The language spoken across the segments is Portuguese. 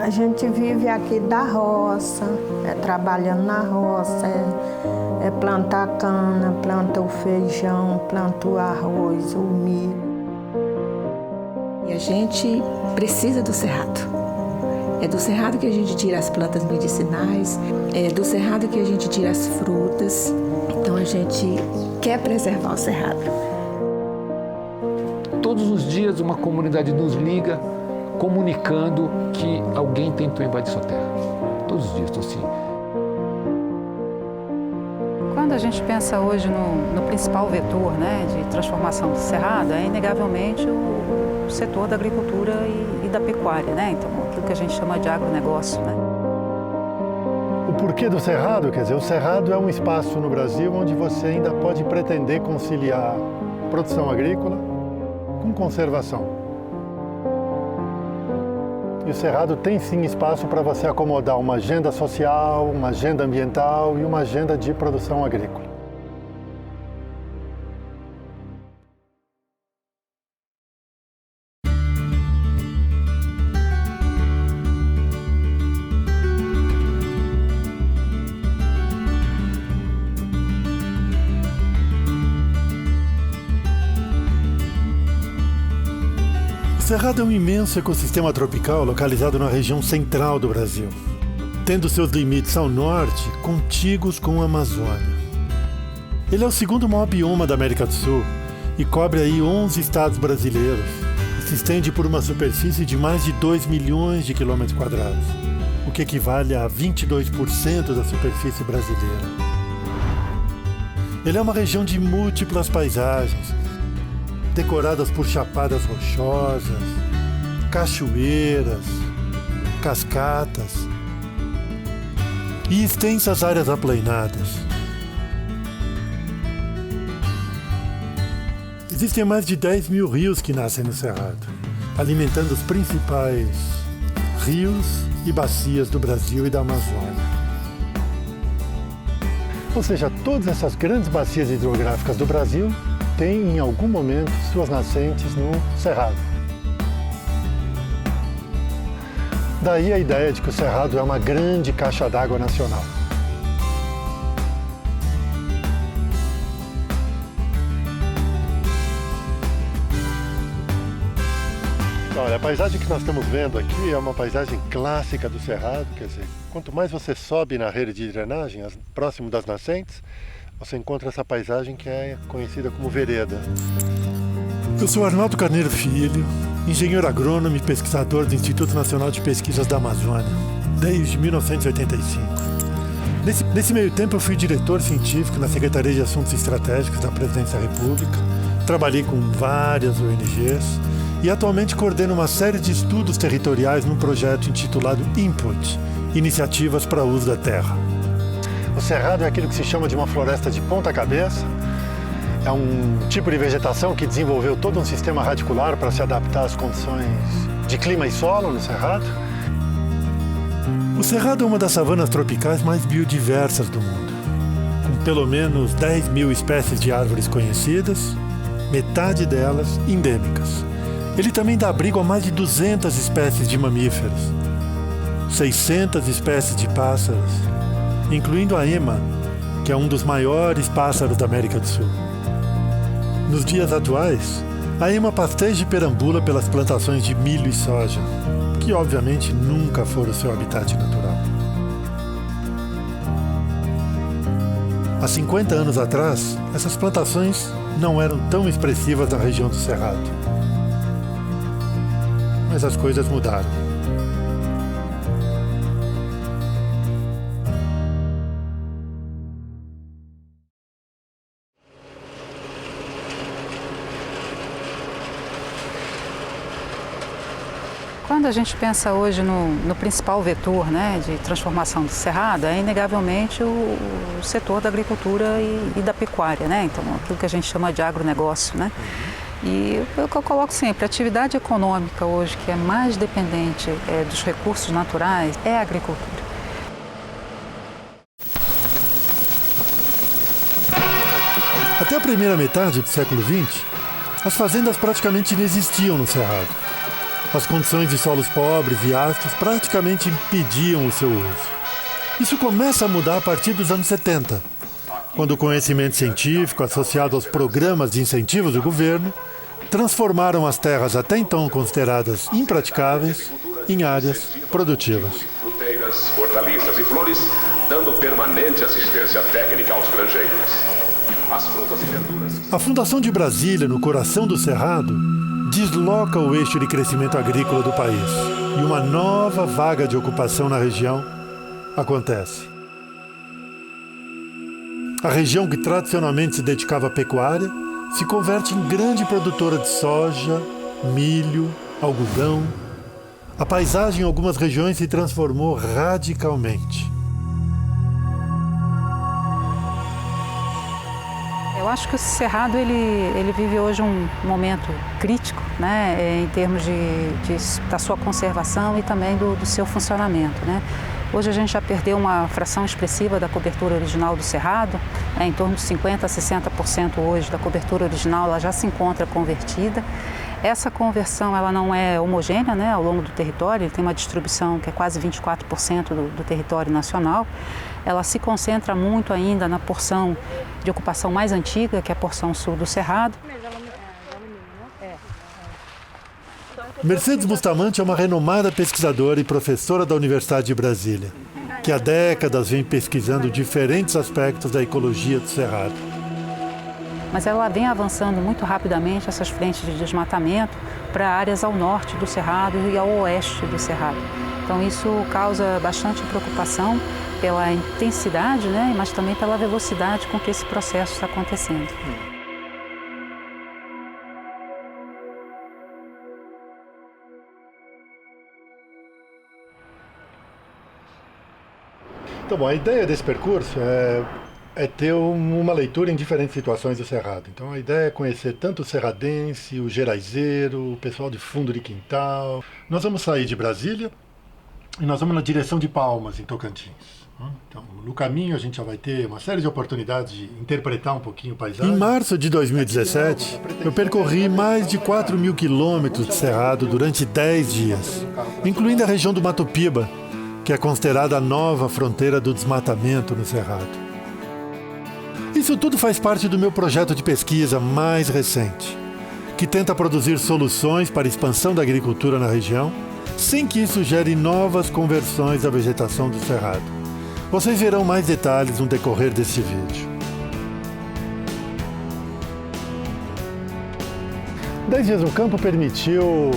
A gente vive aqui da roça, trabalhando na roça, plantar cana, planta o feijão, planta o arroz, o milho. E a gente precisa do cerrado. É do cerrado que a gente tira as plantas medicinais, é do cerrado que a gente tira as frutas. Então a gente quer preservar o cerrado. Todos os dias uma comunidade nos liga comunicando que alguém tentou invadir sua terra. Todos os dias, assim. Quando a gente pensa hoje no principal vetor, né, de transformação do cerrado, é inegavelmente o setor da agricultura e da pecuária, né? Então, aquilo que a gente chama de agronegócio, né? O porquê do cerrado? Quer dizer, o cerrado é um espaço no Brasil onde você ainda pode pretender conciliar produção agrícola com conservação. E o cerrado tem sim espaço para você acomodar uma agenda social, uma agenda ambiental e uma agenda de produção agrícola. O cerrado é um imenso ecossistema tropical localizado na região central do Brasil, tendo seus limites ao norte contíguos com a Amazônia. Ele é o segundo maior bioma da América do Sul e cobre aí 11 estados brasileiros e se estende por uma superfície de mais de 2 milhões de quilômetros quadrados, o que equivale a 22% da superfície brasileira. Ele é uma região de múltiplas paisagens, decoradas por chapadas rochosas, cachoeiras, cascatas e extensas áreas aplainadas. Existem mais de 10 mil rios que nascem no Cerrado, alimentando os principais rios e bacias do Brasil e da Amazônia. Ou seja, todas essas grandes bacias hidrográficas do Brasil têm, em algum momento, suas nascentes no Cerrado. Daí a ideia de que o Cerrado é uma grande caixa d'água nacional. Olha, a paisagem que nós estamos vendo aqui é uma paisagem clássica do Cerrado, quer dizer, quanto mais você sobe na rede de drenagem, próximo das nascentes, você encontra essa paisagem que é conhecida como vereda. Eu sou Arnaldo Carneiro Filho, engenheiro agrônomo e pesquisador do Instituto Nacional de Pesquisas da Amazônia, desde 1985. Nesse meio tempo eu fui diretor científico na Secretaria de Assuntos Estratégicos da Presidência da República, trabalhei com várias ONGs e atualmente coordeno uma série de estudos territoriais num projeto intitulado Input, Iniciativas para o Uso da Terra. O cerrado é aquilo que se chama de uma floresta de ponta cabeça. É um tipo de vegetação que desenvolveu todo um sistema radicular para se adaptar às condições de clima e solo no cerrado. O cerrado é uma das savanas tropicais mais biodiversas do mundo, com pelo menos 10 mil espécies de árvores conhecidas, metade delas endêmicas. Ele também dá abrigo a mais de 200 espécies de mamíferos, 600 espécies de pássaros, incluindo a ema, que é um dos maiores pássaros da América do Sul. Nos dias atuais, a ema pasteja e perambula pelas plantações de milho e soja, que obviamente nunca foram seu habitat natural. Há 50 anos atrás, essas plantações não eram tão expressivas na região do Cerrado. Mas as coisas mudaram. Quando a gente pensa hoje no principal vetor, né, de transformação do cerrado, é inegavelmente o setor da agricultura e da pecuária, né? Então, aquilo que a gente chama de agronegócio, né? E o que eu coloco sempre, a atividade econômica hoje que é mais dependente dos recursos naturais é a agricultura. Até a primeira metade do século XX, as fazendas praticamente não existiam no Cerrado. As condições de solos pobres e ácidos praticamente impediam o seu uso. Isso começa a mudar a partir dos anos 70, quando o conhecimento científico, associado aos programas de incentivos do governo, transformaram as terras até então consideradas impraticáveis em áreas produtivas. Fruteiras, hortaliças e flores, dando permanente assistência técnica aos granjeiros. As frutas e verduras... A fundação de Brasília, no coração do Cerrado, desloca o eixo de crescimento agrícola do país e uma nova vaga de ocupação na região acontece. A região que tradicionalmente se dedicava à pecuária se converte em grande produtora de soja, milho, algodão. A paisagem em algumas regiões se transformou radicalmente. Eu acho que o Cerrado ele vive hoje um momento crítico, né, em termos da sua conservação e também do seu funcionamento, né. Hoje a gente já perdeu uma fração expressiva da cobertura original do Cerrado, em torno de 50% a 60% hoje da cobertura original ela já se encontra convertida. Essa conversão ela não é homogênea, né, ao longo do território, ele tem uma distribuição que é quase 24% do território nacional. Ela se concentra muito ainda na porção de ocupação mais antiga, que é a porção sul do Cerrado. Mercedes Bustamante é uma renomada pesquisadora e professora da Universidade de Brasília, que há décadas vem pesquisando diferentes aspectos da ecologia do Cerrado. Mas ela vem avançando muito rapidamente essas frentes de desmatamento para áreas ao norte do Cerrado e ao oeste do Cerrado. Então isso causa bastante preocupação pela intensidade, né, mas também pela velocidade com que esse processo está acontecendo. Então, bom, a ideia desse percurso é ter uma leitura em diferentes situações do Cerrado. Então, a ideia é conhecer tanto o serradense, o geraizeiro, o pessoal de fundo de quintal. Nós vamos sair de Brasília e nós vamos na direção de Palmas, em Tocantins. Então, no caminho a gente já vai ter uma série de oportunidades de interpretar um pouquinho o paisagem. Em março de 2017, eu percorri mais de 4.000 quilômetros de Cerrado durante 10 dias, incluindo a região do Mato Piba, que é considerada a nova fronteira do desmatamento no Cerrado. Isso tudo faz parte do meu projeto de pesquisa mais recente, que tenta produzir soluções para a expansão da agricultura na região, sem que isso gere novas conversões da vegetação do Cerrado. Vocês verão mais detalhes no decorrer desse vídeo. 10 dias no campo permitiu...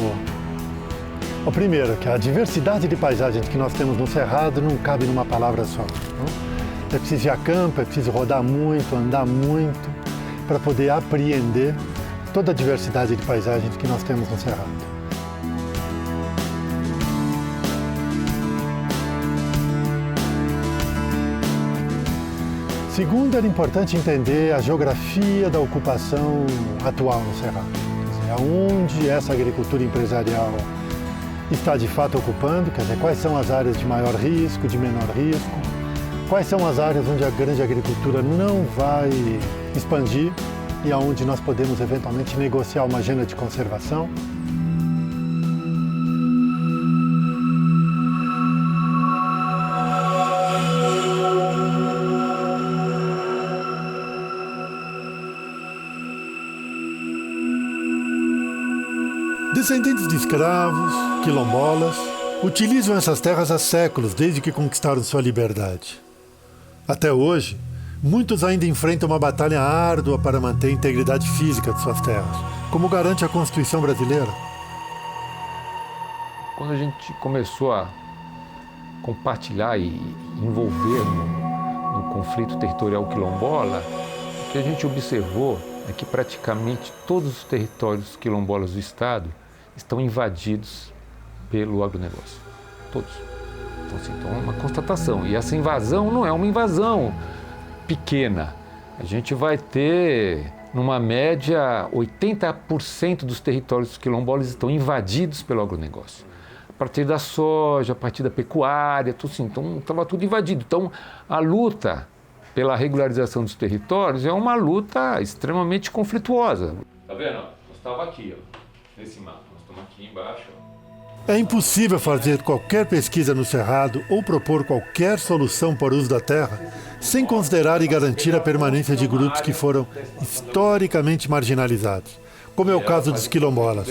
O primeiro, que a diversidade de paisagens que nós temos no Cerrado não cabe numa palavra só. É preciso ir a campo, é preciso rodar muito, andar muito, para poder apreender toda a diversidade de paisagens que nós temos no Cerrado. Segundo, era importante entender a geografia da ocupação atual no Cerrado. Quer dizer, aonde essa agricultura empresarial está de fato ocupando, quer dizer, quais são as áreas de maior risco, de menor risco, quais são as áreas onde a grande agricultura não vai expandir e aonde nós podemos eventualmente negociar uma agenda de conservação. Descendentes de escravos, quilombolas, utilizam essas terras há séculos, desde que conquistaram sua liberdade. Até hoje, muitos ainda enfrentam uma batalha árdua para manter a integridade física de suas terras, como garante a Constituição brasileira. Quando a gente começou a compartilhar e envolver no conflito territorial quilombola, o que a gente observou é que praticamente todos os territórios quilombolas do Estado estão invadidos pelo agronegócio. Todos. Então é uma constatação. E essa invasão não é uma invasão pequena. A gente vai ter, numa média, 80% dos territórios quilombolas estão invadidos pelo agronegócio. A partir da soja, a partir da pecuária, tudo assim. Então estava tudo invadido. Então a luta pela regularização dos territórios é uma luta extremamente conflituosa. Tá vendo? Nós estávamos aqui, ó, nesse mapa. Nós estamos aqui embaixo. Ó. É impossível fazer qualquer pesquisa no Cerrado ou propor qualquer solução para o uso da terra sem considerar e garantir a permanência de grupos que foram historicamente marginalizados, como é o caso dos quilombolas,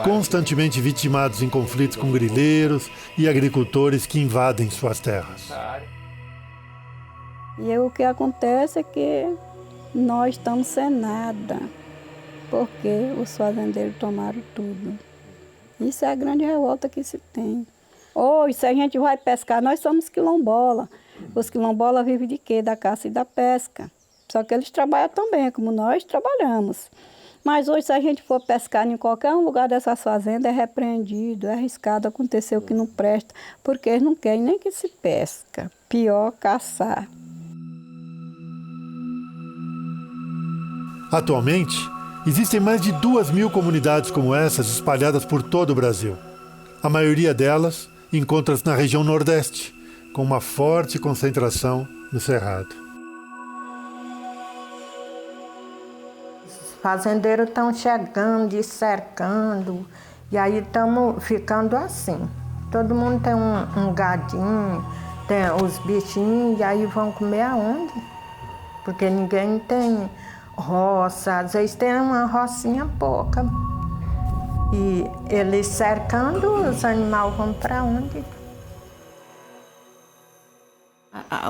constantemente vitimados em conflitos com grileiros e agricultores que invadem suas terras. E o que acontece é que nós estamos sem nada, porque os fazendeiros tomaram tudo. Isso é a grande revolta que se tem. Hoje, se a gente vai pescar, nós somos quilombola. Os quilombolas vivem de quê? Da caça e da pesca. Só que eles trabalham também, como nós trabalhamos. Mas hoje, se a gente for pescar em qualquer lugar dessas fazendas, é repreendido, é arriscado acontecer o que não presta, porque eles não querem nem que se pesca. Pior, caçar. Atualmente, existem mais de 2.000 comunidades como essas espalhadas por todo o Brasil. A maioria delas encontra-se na região Nordeste, com uma forte concentração no Cerrado. Os fazendeiros estão chegando e cercando, e aí estamos ficando assim. Todo mundo tem um gadinho, tem os bichinhos, e aí vão comer aonde? Porque ninguém tem roça, às vezes tem uma rocinha pouca. E eles cercando, os animais vão para onde?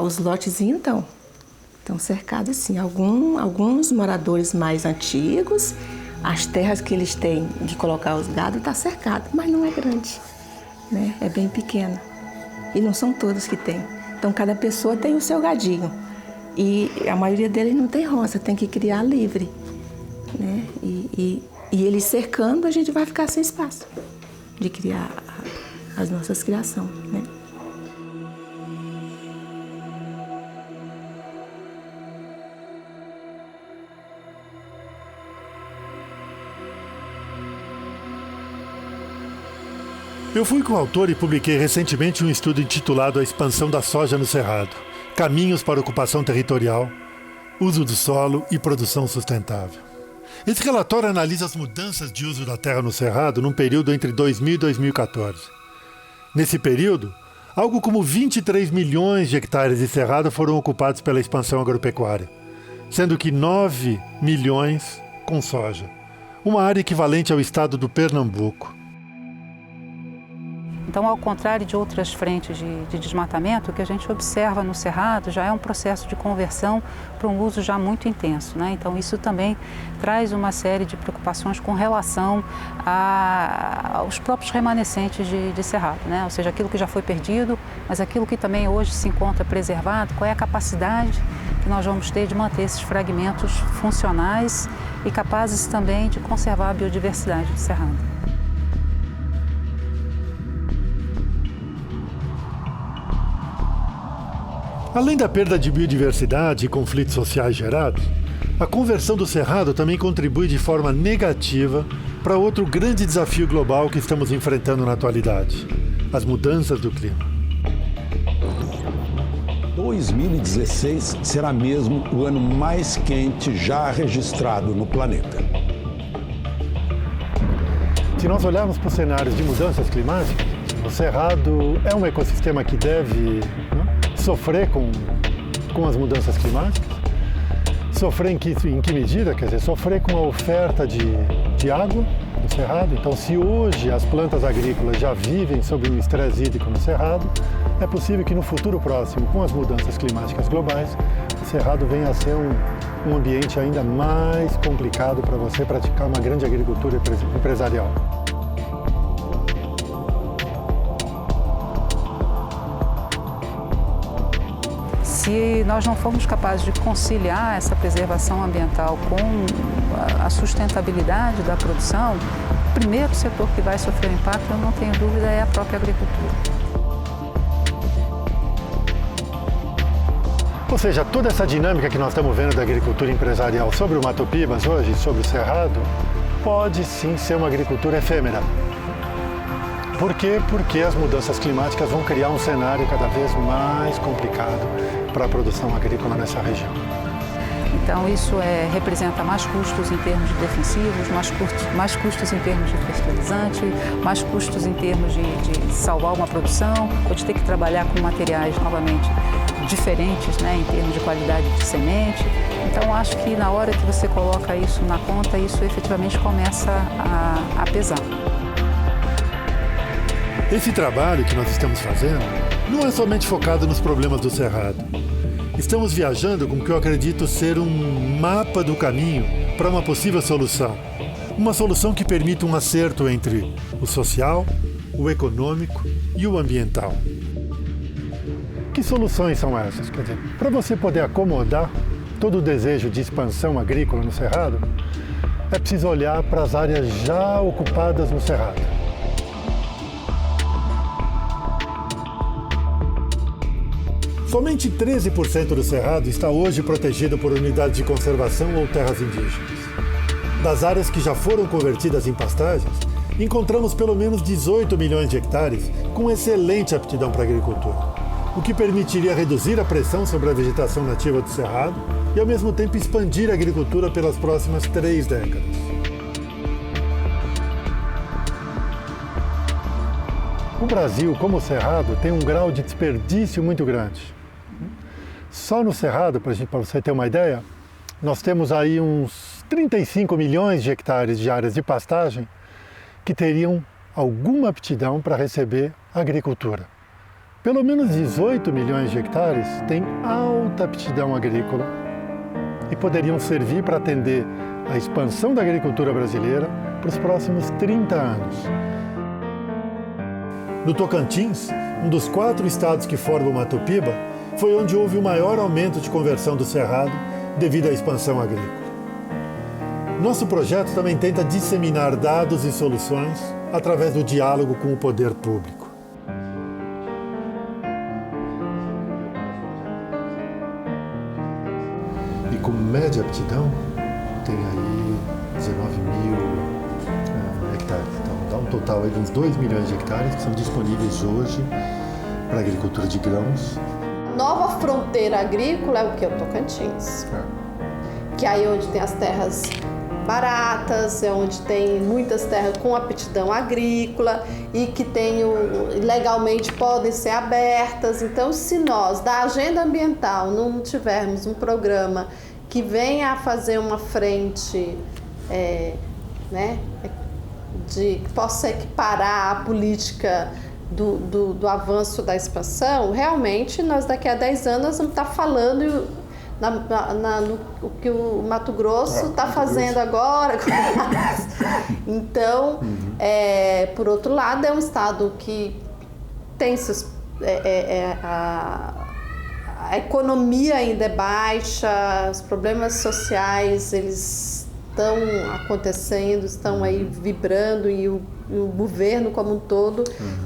Os lotezinhos estão cercados assim. Alguns moradores mais antigos, as terras que eles têm de colocar os gados está cercado, mas não é grande, né? É bem pequeno. E não são todos que têm. Então cada pessoa tem o seu gadinho. E a maioria deles não tem roça, tem que criar livre, né? E eles cercando, a gente vai ficar sem espaço de criar as nossas criações, né? Eu fui coautor e publiquei recentemente um estudo intitulado A Expansão da Soja no Cerrado. Caminhos para ocupação territorial, uso do solo e produção sustentável. Esse relatório analisa as mudanças de uso da terra no Cerrado num período entre 2000 e 2014. Nesse período, algo como 23 milhões de hectares de cerrado foram ocupados pela expansão agropecuária, sendo que 9 milhões com soja, uma área equivalente ao estado do Pernambuco. Então, ao contrário de outras frentes de desmatamento, o que a gente observa no Cerrado já é um processo de conversão para um uso já muito intenso, né? Então, isso também traz uma série de preocupações com relação aos próprios remanescentes de Cerrado, né? Ou seja, aquilo que já foi perdido, mas aquilo que também hoje se encontra preservado, qual é a capacidade que nós vamos ter de manter esses fragmentos funcionais e capazes também de conservar a biodiversidade do Cerrado. Além da perda de biodiversidade e conflitos sociais gerados, a conversão do Cerrado também contribui de forma negativa para outro grande desafio global que estamos enfrentando na atualidade: as mudanças do clima. 2016 será mesmo o ano mais quente já registrado no planeta. Se nós olharmos para os cenários de mudanças climáticas, o Cerrado é um ecossistema que deve sofrer com as mudanças climáticas. Sofrer em que medida? Quer dizer, sofrer com a oferta de água no Cerrado. Então, se hoje as plantas agrícolas já vivem sob um estresse hídrico no Cerrado, é possível que no futuro próximo, com as mudanças climáticas globais, o Cerrado venha a ser um ambiente ainda mais complicado para você praticar uma grande agricultura empresarial. Se nós não formos capazes de conciliar essa preservação ambiental com a sustentabilidade da produção, o primeiro setor que vai sofrer impacto, eu não tenho dúvida, é a própria agricultura. Ou seja, toda essa dinâmica que nós estamos vendo da agricultura empresarial sobre o Mato Pibas hoje, sobre o Cerrado, pode sim ser uma agricultura efêmera. Por quê? Porque as mudanças climáticas vão criar um cenário cada vez mais complicado para a produção agrícola nessa região. Então isso representa mais custos em termos de defensivos, mais custos em termos de fertilizante, mais custos em termos de salvar uma produção, ou de ter que trabalhar com materiais novamente diferentes, né, em termos de qualidade de semente. Então acho que na hora que você coloca isso na conta, isso efetivamente começa a pesar. Esse trabalho que nós estamos fazendo não é somente focado nos problemas do Cerrado. Estamos viajando com o que eu acredito ser um mapa do caminho para uma possível solução. Uma solução que permita um acerto entre o social, o econômico e o ambiental. Que soluções são essas? Quer dizer, para você poder acomodar todo o desejo de expansão agrícola no Cerrado, é preciso olhar para as áreas já ocupadas no Cerrado. Somente 13% do Cerrado está hoje protegido por unidades de conservação ou terras indígenas. Das áreas que já foram convertidas em pastagens, encontramos pelo menos 18 milhões de hectares com excelente aptidão para a agricultura, o que permitiria reduzir a pressão sobre a vegetação nativa do Cerrado e, ao mesmo tempo, expandir a agricultura pelas próximas 3 décadas. O Brasil, como o Cerrado, tem um grau de desperdício muito grande. Só no Cerrado, para você ter uma ideia, nós temos aí uns 35 milhões de hectares de áreas de pastagem que teriam alguma aptidão para receber agricultura. Pelo menos 18 milhões de hectares têm alta aptidão agrícola e poderiam servir para atender a expansão da agricultura brasileira para os próximos 30 anos. No Tocantins, um dos 4 estados que formam o Mato Piba, foi onde houve o maior aumento de conversão do Cerrado devido à expansão agrícola. Nosso projeto também tenta disseminar dados e soluções através do diálogo com o poder público. E como média aptidão, tem aí 19 mil hectares. Então dá um total aí de uns 2 milhões de hectares que são disponíveis hoje para a agricultura de grãos. Nova fronteira agrícola é o que? O Tocantins. Que é aí onde tem as terras baratas, é onde tem muitas terras com aptidão agrícola e que legalmente podem ser abertas. Então, se nós, da agenda ambiental, não tivermos um programa que venha a fazer uma frente que possa equiparar a política do avanço da expansão, realmente nós daqui a 10 anos vamos estar falando no que o Mato Grosso está fazendo agora. Então, por outro lado, é um estado que tem a economia ainda é baixa, os problemas sociais eles estão acontecendo, estão aí vibrando e o governo como um todo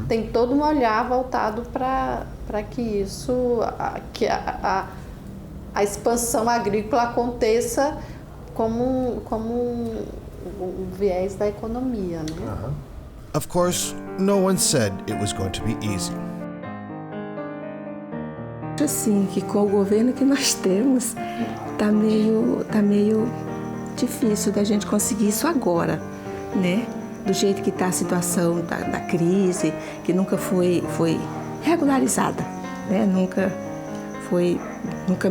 tem todo um olhar voltado para que isso, que a expansão agrícola aconteça como um viés da economia, né? Of course, no one said it was going to be easy. Acho assim que com o governo que nós temos tá meio difícil da gente conseguir isso agora, né? Do jeito que está a situação da crise, que nunca foi regularizada, né? Nunca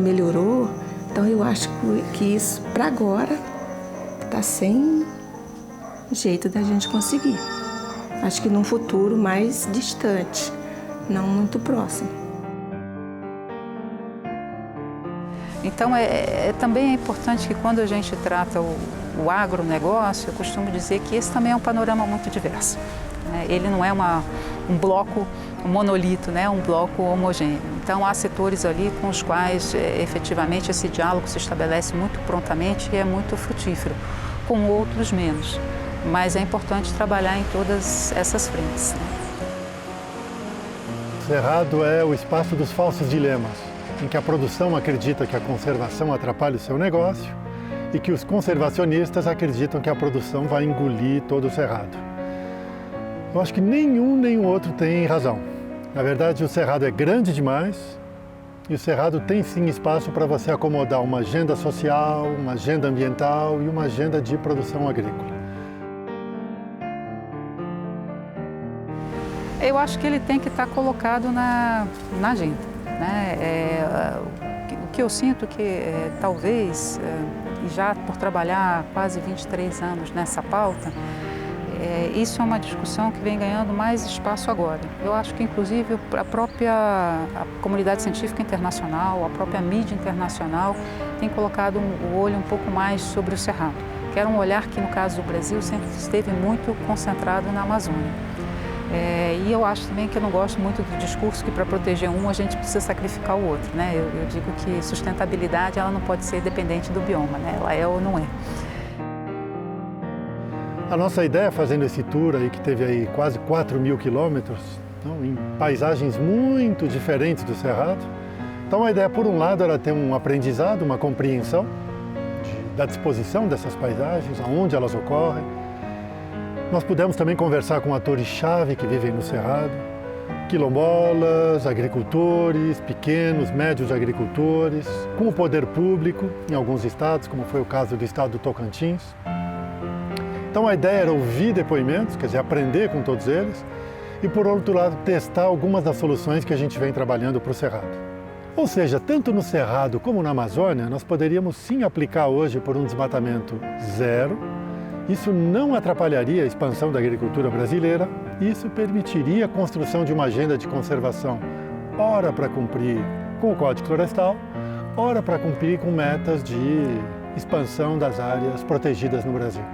melhorou. Então eu acho que isso, para agora, está sem jeito da gente conseguir. Acho que num futuro mais distante, não muito próximo. Então, também é importante que quando a gente trata o agronegócio, eu costumo dizer que esse também é um panorama muito diverso. Ele não é um bloco, um monolito, né? Um bloco homogêneo. Então, há setores ali com os quais, efetivamente, esse diálogo se estabelece muito prontamente e é muito frutífero, com outros menos. Mas é importante trabalhar em todas essas frentes, né? Cerrado é o espaço dos falsos dilemas, em que a produção acredita que a conservação atrapalha o seu negócio e que os conservacionistas acreditam que a produção vai engolir todo o Cerrado. Eu acho que nenhum nem o outro tem razão. Na verdade, o Cerrado é grande demais E o Cerrado tem sim espaço para você acomodar uma agenda social, uma agenda ambiental e uma agenda de produção agrícola. Eu acho que ele tem que estar colocado na agenda, né? O que eu sinto que talvez, e já por trabalhar quase 23 anos nessa pauta, isso é uma discussão que vem ganhando mais espaço agora. Eu acho que, inclusive, a comunidade científica internacional, a própria mídia internacional tem colocado o olho um pouco mais sobre o Cerrado, que era um olhar que, no caso do Brasil, sempre esteve muito concentrado na Amazônia. E eu acho também que eu não gosto muito do discurso que para proteger um a gente precisa sacrificar o outro, né? Eu digo que sustentabilidade ela não pode ser dependente do bioma, né? Ela é ou não é. A nossa ideia fazendo esse tour aí, que teve aí quase 4.000 quilômetros, em paisagens muito diferentes do Cerrado. Então a ideia, por um lado, era ter um aprendizado, uma compreensão da disposição dessas paisagens, aonde elas ocorrem. Nós pudemos também conversar com atores-chave que vivem no Cerrado, quilombolas, agricultores, pequenos, médios agricultores, com o poder público em alguns estados, como foi o caso do estado do Tocantins. Então a ideia era ouvir depoimentos, quer dizer, aprender com todos eles, e por outro lado testar algumas das soluções que a gente vem trabalhando para o Cerrado. Ou seja, tanto no Cerrado como na Amazônia, nós poderíamos sim aplicar hoje por um desmatamento zero. Isso não atrapalharia a expansão da agricultura brasileira, isso permitiria a construção de uma agenda de conservação, ora para cumprir com o Código Florestal, ora para cumprir com metas de expansão das áreas protegidas no Brasil.